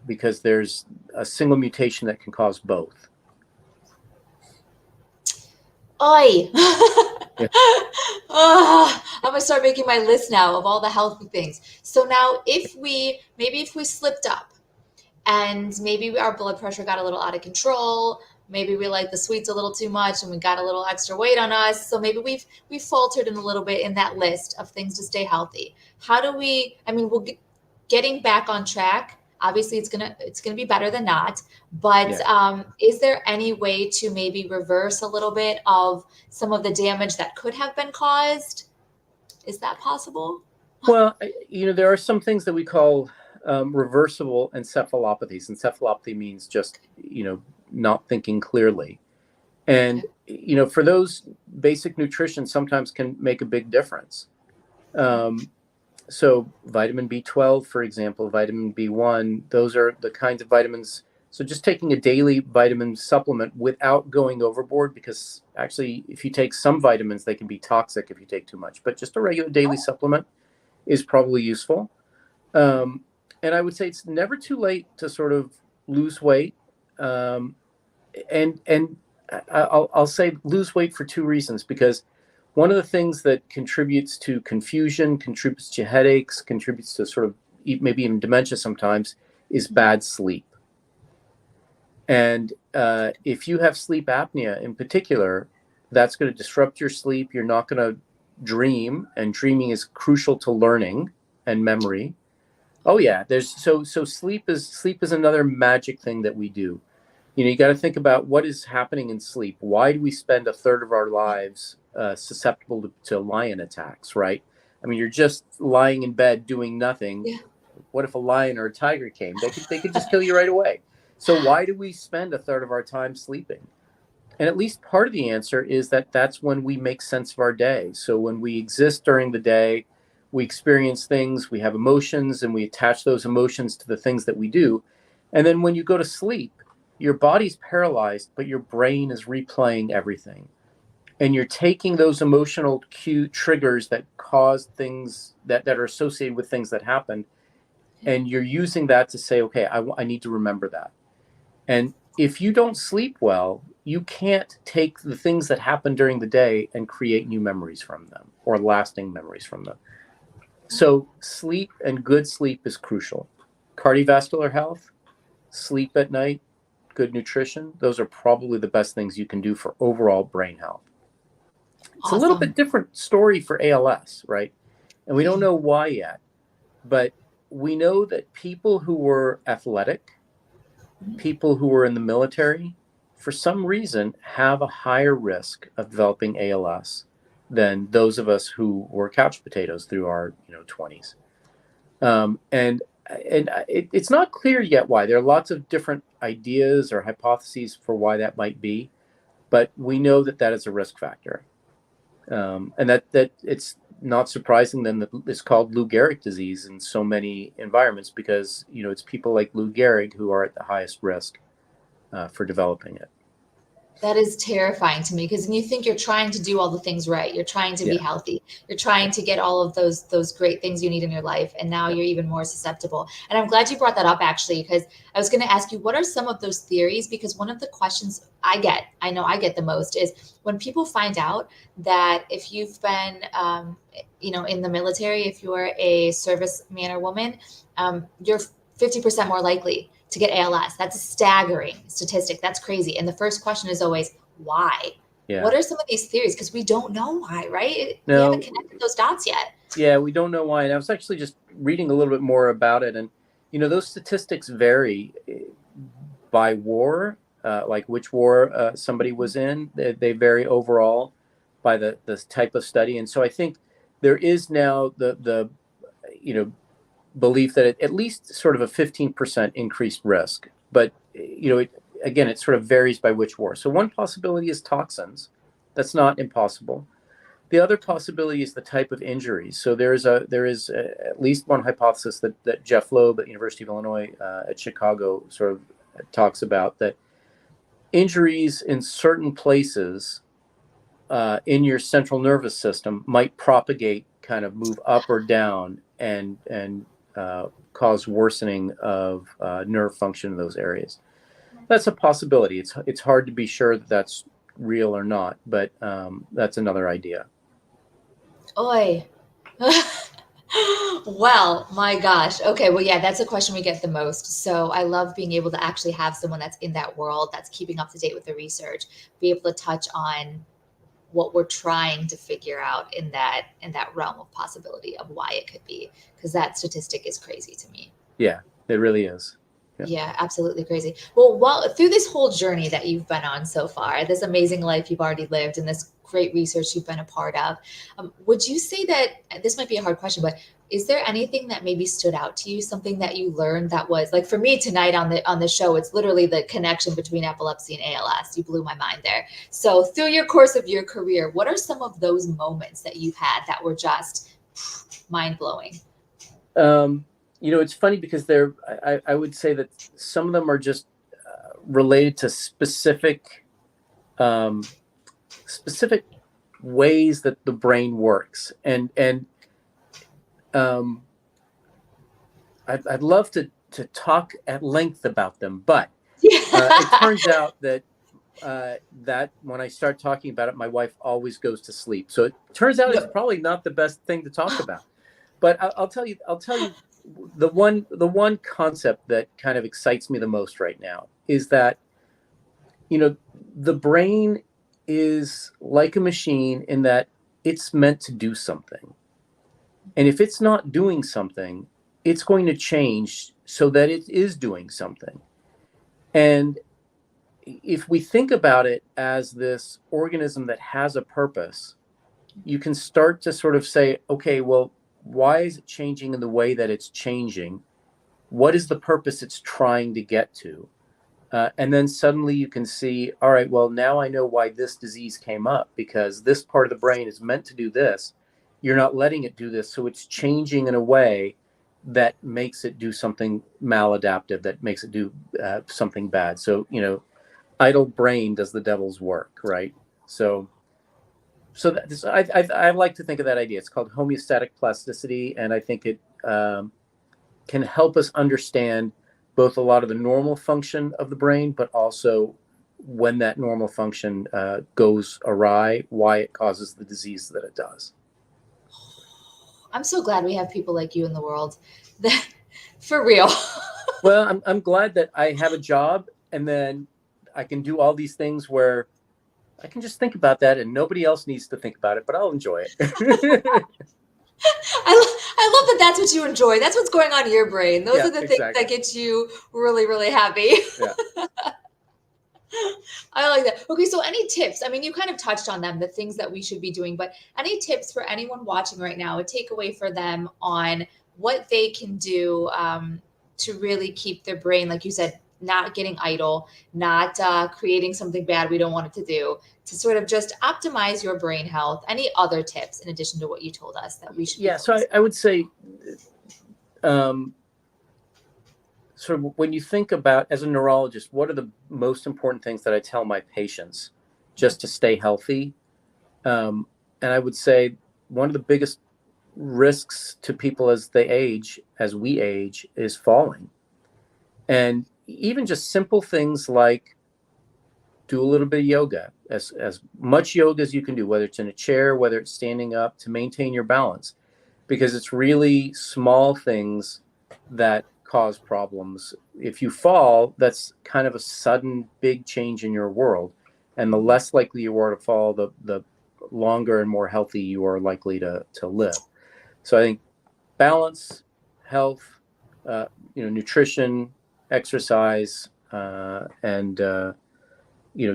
because there's a single mutation that can cause both. Oi! I'm gonna start making my list now of all the healthy things. So now, if we slipped up, and maybe our blood pressure got a little out of control, maybe we like the sweets a little too much, and we got a little extra weight on us, so maybe we've faltered in a little bit in that list of things to stay healthy. How do we? I mean, getting back on track. Obviously, it's gonna be better than not. But is there any way to maybe reverse a little bit of some of the damage that could have been caused? Is that possible? Well, there are some things that we call reversible encephalopathies. Encephalopathy means just not thinking clearly, and for those, basic nutrition sometimes can make a big difference. So vitamin B12, for example, vitamin B1, those are the kinds of vitamins. So just taking a daily vitamin supplement without going overboard, because actually if you take some vitamins, they can be toxic if you take too much, but just a regular daily supplement is probably useful. And I would say it's never too late to sort of lose weight. And I'll say lose weight for two reasons, because One of the things that contributes to confusion, contributes to headaches, contributes to sort of maybe even dementia sometimes, is bad sleep. And if you have sleep apnea in particular, that's going to disrupt your sleep. You're not going to dream, and dreaming is crucial to learning and memory. Oh yeah, so sleep is another magic thing that we do. You got to think about what is happening in sleep. Why do we spend a third of our lives susceptible to lion attacks, right? I mean, you're just lying in bed doing nothing. Yeah. What if a lion or a tiger came? They could just kill you right away. So why do we spend a third of our time sleeping? And at least part of the answer is that that's when we make sense of our day. So when we exist during the day, we experience things, we have emotions, and we attach those emotions to the things that we do. And then when you go to sleep, your body's paralyzed, but your brain is replaying everything. And you're taking those emotional cue triggers that cause things that are associated with things that happened, and you're using that to say, okay, I need to remember that. And if you don't sleep well, you can't take the things that happen during the day and create new memories from them or lasting memories from them. So sleep and good sleep is crucial. Cardiovascular health, sleep at night, good nutrition, those are probably the best things you can do for overall brain health. It's a little Awesome. bit different story for ALS, right? And we don't know why yet, but we know that people who were athletic, people who were in the military, for some reason, have a higher risk of developing ALS than those of us who were couch potatoes through our 20s. And it's not clear yet why. There are lots of different ideas or hypotheses for why that might be, but we know that that is a risk factor. And that it's not surprising then that it's called Lou Gehrig disease in so many environments, because it's people like Lou Gehrig who are at the highest risk for developing it. That is terrifying to me, because when you think you're trying to do all the things right, you're trying to be healthy, you're trying to get all of those great things you need in your life, and now you're even more susceptible. And I'm glad you brought that up, actually, because I was going to ask you, what are some of those theories? Because one of the questions I know I get the most, is when people find out that if you've been in the military, if you're a serviceman or woman, you're 50% more likely to get ALS. That's a staggering statistic. That's crazy. And the first question is always, why? Yeah. What are some of these theories? Because we don't know why, right? No. We haven't connected those dots yet. Yeah, we don't know why. And I was actually just reading a little bit more about it. And, those statistics vary by war, like which war somebody was in. They vary overall by the type of study. And so I think there is now the belief that at least sort of a 15% increased risk. But, again, it sort of varies by which war. So one possibility is toxins. That's not impossible. The other possibility is the type of injuries. So there is at least one hypothesis that Jeff Loeb at University of Illinois at Chicago sort of talks about, that injuries in certain places in your central nervous system might propagate, kind of move up or down, and cause worsening of nerve function in those areas. That's a possibility. It's hard to be sure that that's real or not, but that's another idea. Oy. Well, my gosh. Okay. Well, yeah, that's a question we get the most. So I love being able to actually have someone that's in that world, that's keeping up to date with the research, be able to touch on what we're trying to figure out in that realm of possibility of why it could be, because that statistic is crazy to me. Yeah, it really is. Yeah, absolutely crazy. Well, through this whole journey that you've been on so far, this amazing life you've already lived, and this great research you've been a part of, would you say that, this might be a hard question, but is there anything that maybe stood out to you, something that you learned that was, like, for me tonight on the show, it's literally the connection between epilepsy and ALS. You blew my mind there. So through your course of your career, what are some of those moments that you've had that were just mind blowing? It's funny because I would say that some of them are just related to specific ways that the brain works. And I'd love to talk at length about them, but it turns out that that when I start talking about it, my wife always goes to sleep. So it turns out it's Yep. probably not the best thing to talk about. But I'll tell you, the one concept that kind of excites me the most right now is that, the brain is like a machine in that it's meant to do something. And if it's not doing something, it's going to change so that it is doing something. And if we think about it as this organism that has a purpose, you can start to sort of say, okay, well, why is it changing in the way that it's changing? What is the purpose it's trying to get to? And then suddenly you can see, all right, well, now I know why this disease came up, because this part of the brain is meant to do this. You're not letting it do this. So it's changing in a way that makes it do something maladaptive, that makes it do something bad. So, idle brain does the devil's work, right? So I like to think of that idea. It's called homeostatic plasticity, and I think it can help us understand both a lot of the normal function of the brain, but also when that normal function goes awry, why it causes the disease that it does. I'm so glad we have people like you in the world. That, for real. Well, I'm glad that I have a job, and then I can do all these things where I can just think about that and nobody else needs to think about it, but I'll enjoy it. I love that that's what you enjoy. That's what's going on in your brain. Those Yeah, are the things exactly. that get you really, really happy. Yeah. I like that. Okay, so any tips? I mean, you kind of touched on them, the things that we should be doing, but any tips for anyone watching right now, a takeaway for them on what they can do to really keep their brain, like you said, not getting idle, not creating something bad we don't want it to do, to sort of just optimize your brain health. Any other tips in addition to what you told us that we should be Yeah, so focusing I would say, sort of when you think about, as a neurologist, what are the most important things that I tell my patients just to stay healthy? And I would say one of the biggest risks to people as we age, is falling. And even just simple things like do a little bit of yoga, as much yoga as you can do, whether it's in a chair, whether it's standing up, to maintain your balance, because it's really small things that cause problems. If you fall, that's kind of a sudden big change in your world. And the less likely you are to fall, the longer and more healthy you are likely to live. So I think balance, health, nutrition, exercise, and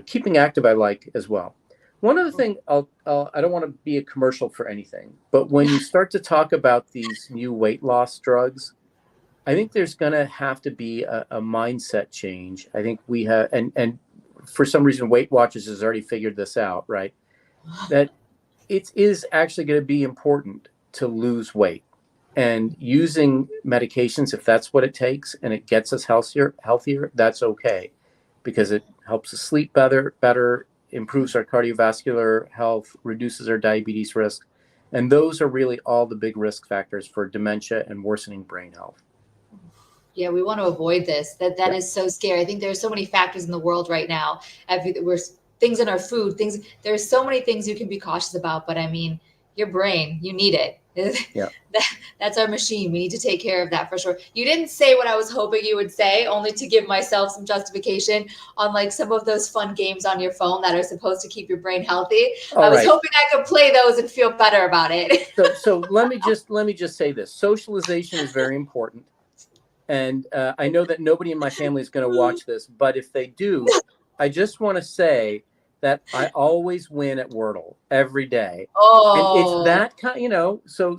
keeping active, I like as well. One other thing, I don't want to be a commercial for anything, but when you start to talk about these new weight loss drugs, I think there's going to have to be a mindset change. I think we have, and for some reason, Weight Watchers has already figured this out, right? That it is actually going to be important to lose weight, and using medications, if that's what it takes, and it gets us healthier, that's okay, because it helps us sleep better, improves our cardiovascular health, reduces our diabetes risk. And those are really all the big risk factors for dementia and worsening brain health. Yeah, we want to avoid this. That Yeah. is so scary. I think there's so many factors in the world right now. We're things in our food, things. There's so many things you can be cautious about. But I mean, your brain, you need it. Yeah. That's our machine. We need to take care of that for sure. You didn't say what I was hoping you would say, only to give myself some justification on like some of those fun games on your phone that are supposed to keep your brain healthy. All I was right. hoping I could play those and feel better about it. So let me just say this: socialization is very important. And I know that nobody in my family is going to watch this, but if they do, I just want to say that I always win at Wordle every day. And it's Oh, that kind, so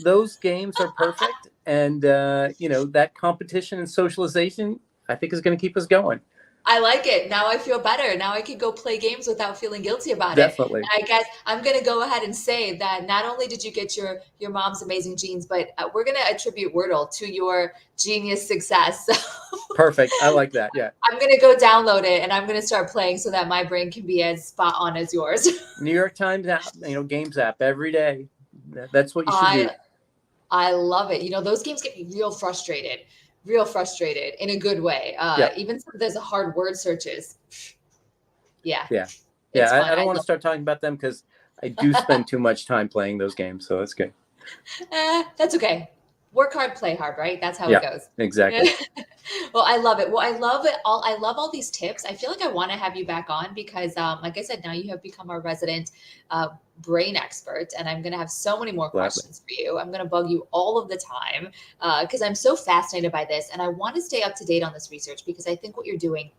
those games are perfect. And, that competition and socialization, I think, is going to keep us going. I like it. Now I feel better. Now I can go play games without feeling guilty about it. Definitely. I guess I'm going to go ahead and say that not only did you get your mom's amazing genes, but we're going to attribute Wordle to your genius success. Perfect. I like that. Yeah. I'm going to go download it and I'm going to start playing so that my brain can be as spot on as yours. New York Times app, games app every day. That's what you should do. I love it. Those games get me real frustrated in a good way. Yeah. Even some of those hard word searches. Yeah. Yeah. It's Yeah. fun. I don't I want to start talking about them because I do spend too much time playing those games. So that's good. That's okay. Work hard, play hard, right? That's how it Yeah, goes. exactly. Well, I love it. Well, I love it all. I love all these tips. I feel like I want to have you back on because, like I said, now you have become our resident uh, brain expert, and I'm going to have so many more Gladly. questions for you. I'm going to bug you all of the time because I'm so fascinated by this, and I want to stay up to date on this research because I think what you're doing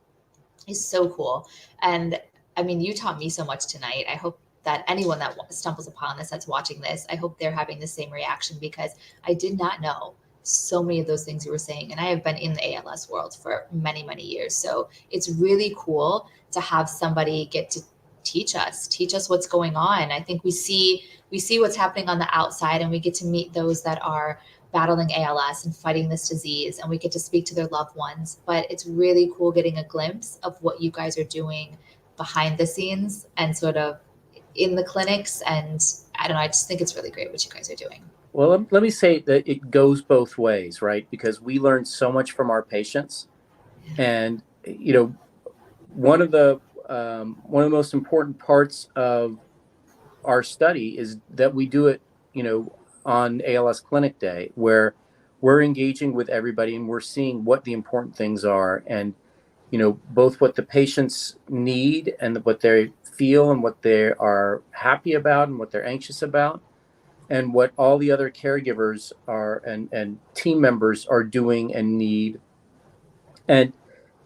is so cool. And I mean, you taught me so much tonight. I hope that anyone that stumbles upon this, that's watching this, I hope they're having the same reaction because I did not know so many of those things you were saying. And I have been in the ALS world for many, many years. So it's really cool to have somebody get to teach us what's going on. I think we see what's happening on the outside and we get to meet those that are battling ALS and fighting this disease, and we get to speak to their loved ones. But it's really cool getting a glimpse of what you guys are doing behind the scenes and sort of in the clinics. And I don't know, I just think it's really great what you guys are doing. Well, let me say that it goes both ways, right? Because we learn so much from our patients, and one of the most important parts of our study is that we do it, on ALS Clinic Day, where we're engaging with everybody and we're seeing what the important things are, and both what the patients need and what they feel and what they are happy about and what they're anxious about, and what all the other caregivers are and team members are doing and need. And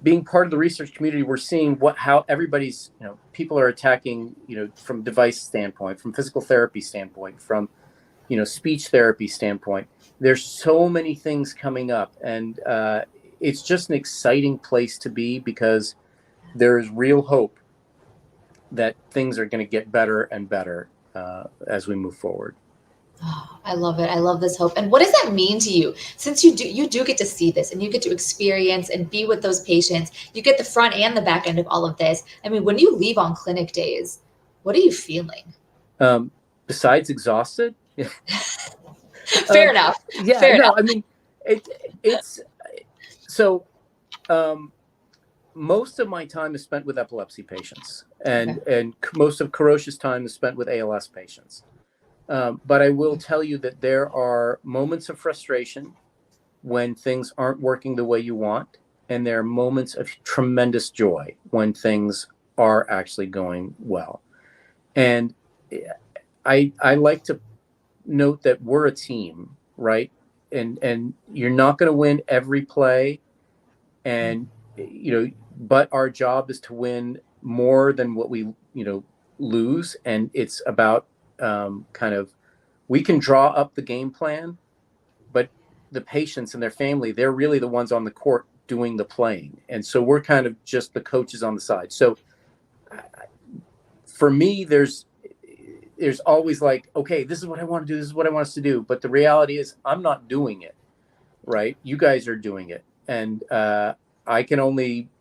being part of the research community, we're seeing how everybody's, people are attacking, from device standpoint, from physical therapy standpoint, from, speech therapy standpoint. There's so many things coming up, and it's just an exciting place to be because there's real hope that things are going to get better and better as we move forward. Oh, I love it. I love this hope. And what does that mean to you? Since you do get to see this and you get to experience and be with those patients, you get the front and the back end of all of this. I mean, when you leave on clinic days, what are you feeling? Besides exhausted. Fair enough. Yeah, Fair enough. no, I mean, it's so most of my time is spent with epilepsy patients, and Okay. most of Karosha's time is spent with ALS patients. But I will tell you that there are moments of frustration when things aren't working the way you want, and there are moments of tremendous joy when things are actually going well. And I like to note that we're a team, right? And you're not going to win every play, and but our job is to win more than what we lose, and it's about kind of, we can draw up the game plan, but the patients and their family, they're really the ones on the court doing the playing, and so we're kind of just the coaches on the side. So for me, there's always like, okay, this is what I want to do, this is what I want us to do, but the reality is I'm not doing it, right? You guys are doing it, and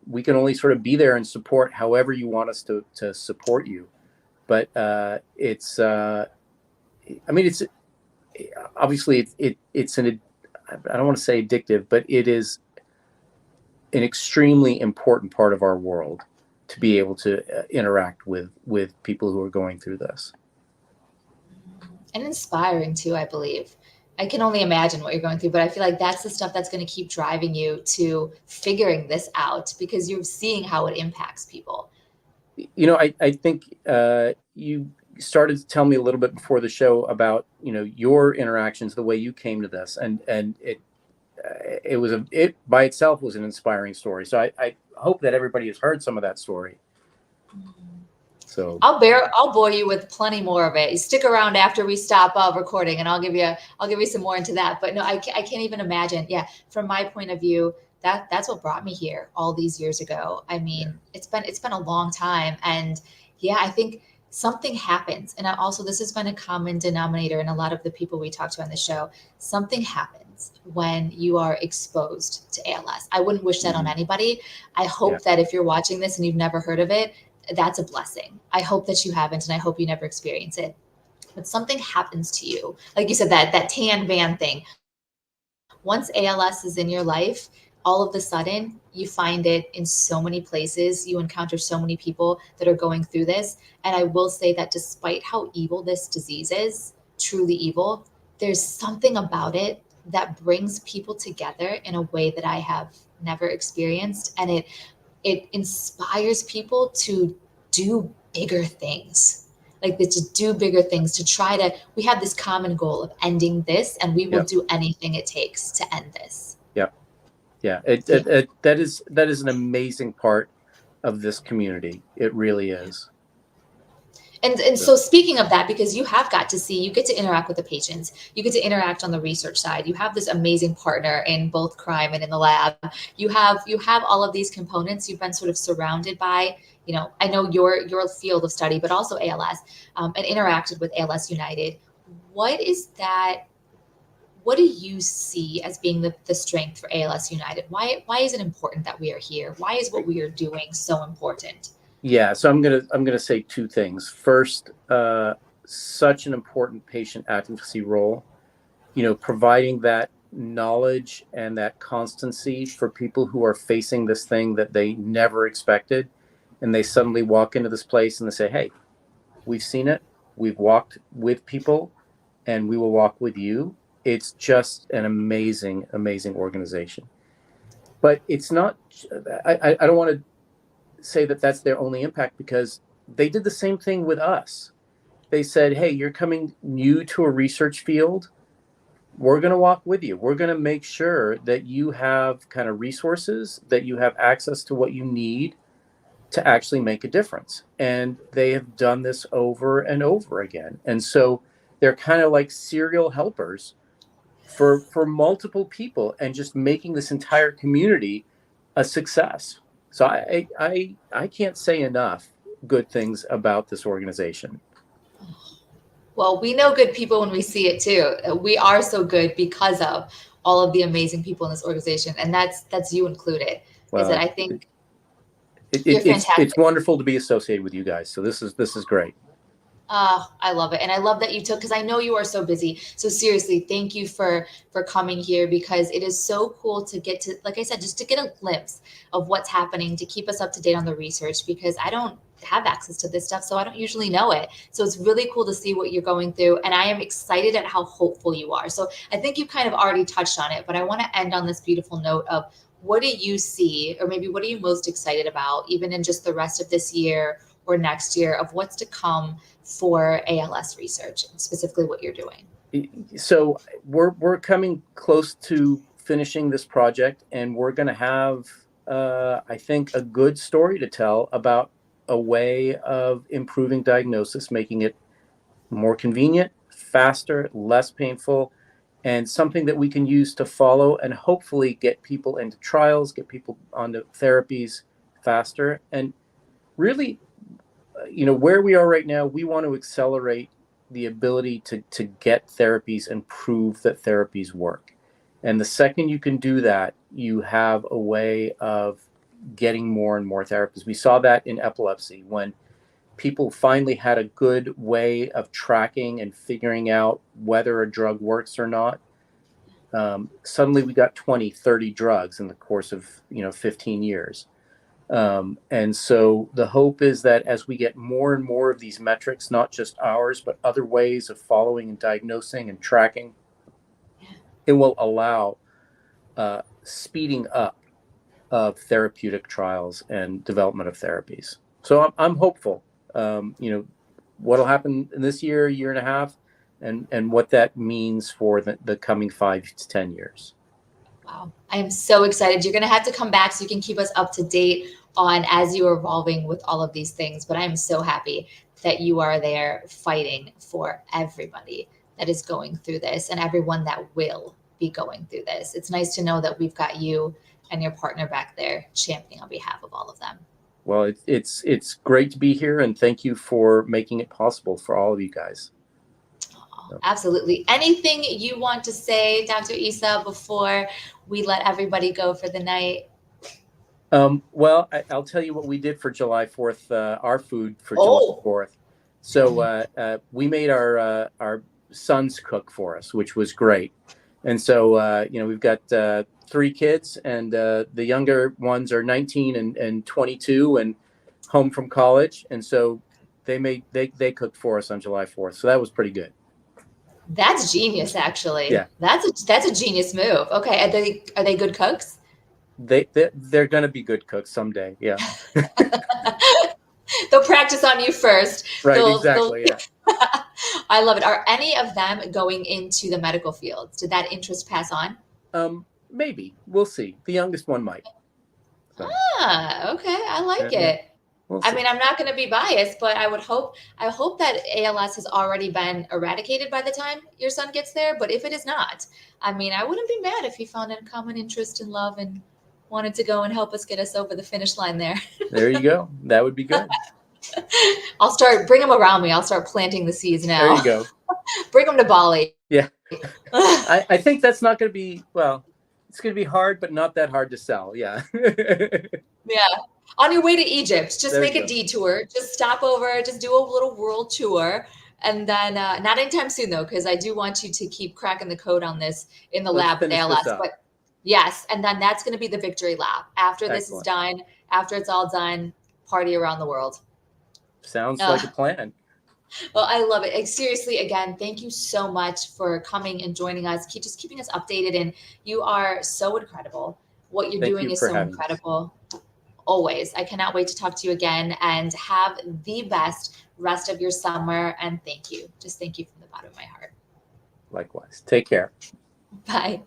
we can only sort of be there and support however you want us to support you. But it's I mean, it's obviously it's an, I don't want to say addictive, but it is an extremely important part of our world to be able to interact with people who are going through this. And inspiring too, I believe. I can only imagine what you're going through, but I feel like that's the stuff that's going to keep driving you to figuring this out because you're seeing how it impacts people. I think you started to tell me a little bit before the show about your interactions, the way you came to this, and it by itself was an inspiring story. So I hope that everybody has heard some of that story. So I'll bore you with plenty more of it. You stick around after we stop recording, and I'll give you some more into that. But no, I can't even imagine. Yeah, from my point of view, that's what brought me here all these years ago. I mean, it's been a long time, and yeah, I think something happens. And this has been a common denominator in a lot of the people we talk to on the show. Something happens when you are exposed to ALS. I wouldn't wish that on anybody. I hope that if you're watching this and you've never heard of it, that's a blessing. I hope that you haven't, and I hope you never experience it. But something happens to you, like you said, that tan van thing. Once ALS is in your life, all of the sudden you find it in so many places. You encounter so many people that are going through this. And I will say that despite how evil this disease is, truly evil, there's something about it that brings people together in a way that I have never experienced. And it inspires people to do bigger things, like to do bigger things, to try to, we have this common goal of ending this, and we will Yeah. do anything it takes to end this. Yeah. Yeah. Yeah. That is an amazing part of this community. It really is. And So, so speaking of that, because you have got to see, you get to interact with the patients, you get to interact on the research side. You have this amazing partner in both crime and in the lab. You have all of these components. You've been sort of surrounded by, I know your field of study, but also ALS, and interacted with ALS United. What is that? What do you see as being the strength for ALS United? Why is it important that we are here? Why is what we are doing so important? yeah. So I'm gonna say two things. First, such an important patient advocacy role. Providing that knowledge and that constancy for people who are facing this thing that they never expected, and they suddenly walk into this place and they say, "Hey, we've seen it. We've walked with people, and we will walk with you." It's just an amazing, amazing organization. But it's not. I don't want to say that that's their only impact, because they did the same thing with us. They said, "Hey, you're coming new to a research field. We're going to walk with you. We're going to make sure that you have kind of resources, that you have access to what you need to actually make a difference." And they have done this over and over again. And so they're kind of like serial helpers for multiple people, and just making this entire community a success. So I can't say enough good things about this organization. Well, we know good people when we see it too. We are so good because of all of the amazing people in this organization, and that's you included. Is that Well, I think you're it's fantastic. wonderful to be associated with you guys. So this is great. I love it, and I love that you took, because I know you are so busy. So seriously, thank you for coming here, because it is so cool to get to, like I said, just to get a glimpse of what's happening, to keep us up to date on the research, because I don't have access to this stuff, so I don't usually know it. So it's really cool to see what you're going through, and I am excited at how hopeful you are. So I think you kind of already touched on it, but I want to end on this beautiful note of, what do you see, or maybe what are you most excited about, even in just the rest of this year or next year, of what's to come for ALS research, and specifically what you're doing? So we're coming close to finishing this project, and we're going to have, I think, a good story to tell about a way of improving diagnosis, making it more convenient, faster, less painful, and something that we can use to follow and hopefully get people into trials, get people onto therapies faster. And really, where we are right now, we want to accelerate the ability to get therapies and prove that therapies work. And the second you can do that, you have a way of getting more and more therapies. We saw that in epilepsy, when people finally had a good way of tracking and figuring out whether a drug works or not. Suddenly we got 20, 30 drugs in the course of 15 years. And so the hope is that as we get more and more of these metrics, not just ours, but other ways of following and diagnosing and tracking, it will allow speeding up of therapeutic trials and development of therapies. So I'm hopeful. What'll happen in this year and a half, and what that means for the coming 5 to 10 years. Wow. I am so excited. You're going to have to come back so you can keep us up to date on as you are evolving with all of these things. But I am so happy that you are there fighting for everybody that is going through this, and everyone that will be going through this. It's nice to know that we've got you and your partner back there championing on behalf of all of them. Well, it's great to be here, and thank you for making it possible for all of you guys. Absolutely. Anything you want to say, Dr. Issa, before we let everybody go for the night? Well, I'll tell you what we did for July 4th, our food for July Oh, 4th. So we made our sons cook for us, which was great. And so, we've got 3 kids, and the younger ones are 19 and 22 and home from college. And so they cooked for us on July 4th. So that was pretty good. That's genius, actually. Yeah. That's a genius move. Okay, are they good cooks? They're going to be good cooks someday. Yeah. They'll practice on you first. Right. They'll Exactly. Yeah. I love it. Are any of them going into the medical fields? Did that interest pass on? Maybe we'll see. The youngest one might. So, Okay. I like yeah, it. we'll I see. mean, I'm not going to be biased, but I hope that ALS has already been eradicated by the time your son gets there. But if it is not, I mean, I wouldn't be mad if he found a common interest in love and wanted to go and help us get us over the finish line there. There you go. That would be good. Bring him around me. I'll start planting the seeds now. There you go. Bring him to Bali. Yeah. I think that's not going to be, well, it's going to be hard, but not that hard to sell. Yeah. Yeah. On your way to Egypt, just There make you a go. detour. Just stop over, just do a little world tour. And then, not anytime soon though, because I do want you to keep cracking the code on this in the Let's lab with finish this ALS. up. But yes, and then that's going to be the victory lap. After this is Excellent. done, after it's all done, party around the world. Sounds like a plan. Well, I love it. Like, seriously, again, thank you so much for coming and joining us. Just keeping us updated. And you are so incredible. What you're Thank doing you is for so having us. incredible. Always. I cannot wait to talk to you again, and have the best rest of your summer. And thank you. Just thank you from the bottom of my heart. Likewise. Take care. Bye.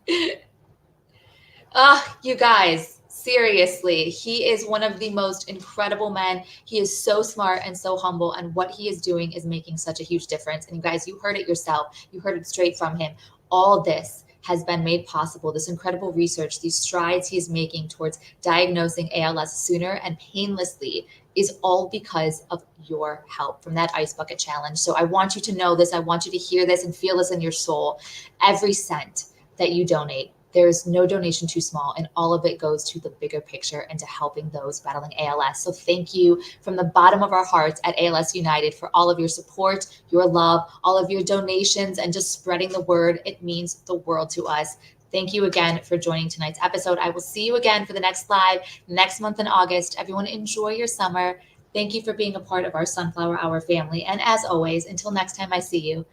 You guys, seriously, he is one of the most incredible men. He is so smart and so humble, and what he is doing is making such a huge difference. And you guys, you heard it yourself. You heard it straight from him. All this has been made possible. This incredible research, these strides he is making towards diagnosing ALS sooner and painlessly, is all because of your help from that Ice Bucket Challenge. So I want you to know this. I want you to hear this and feel this in your soul. Every cent that you donate, there's no donation too small, and all of it goes to the bigger picture and to helping those battling ALS. So thank you from the bottom of our hearts at ALS United for all of your support, your love, all of your donations, and just spreading the word. It means the world to us. Thank you again for joining tonight's episode. I will see you again for the next live next month in August. Everyone, enjoy your summer. Thank you for being a part of our Sunflower Hour family. And as always, until next time I see you,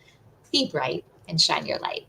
be bright and shine your light.